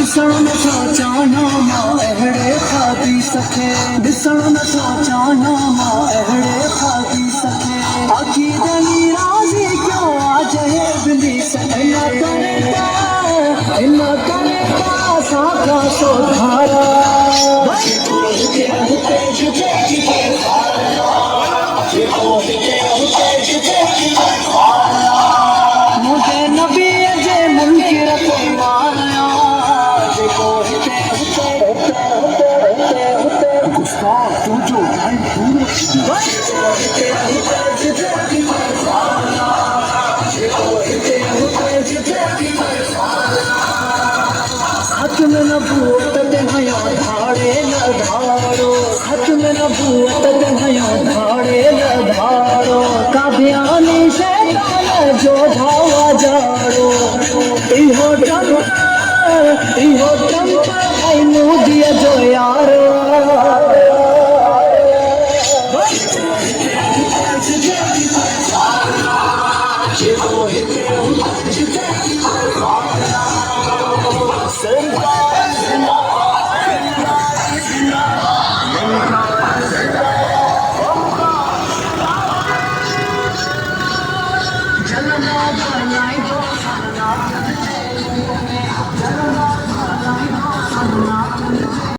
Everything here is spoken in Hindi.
ॾिसण नथो चाहना मां अहिड़े खाधी सके ॾिसण नथो चाहना मां अहिड़े खाधी सके आखी जनी राज़ी क्यों आज है इब्लीस इन करे साखा सोधारा मुझे नबी जे मुनकिर ते मारिया हथ में नबूवत ते हया धाड़े न धाड़ो हथ में नबूवत ते हया धाड़े न धाड़ो काबियानी शैतान जो धावा जाड़ो इहो टंप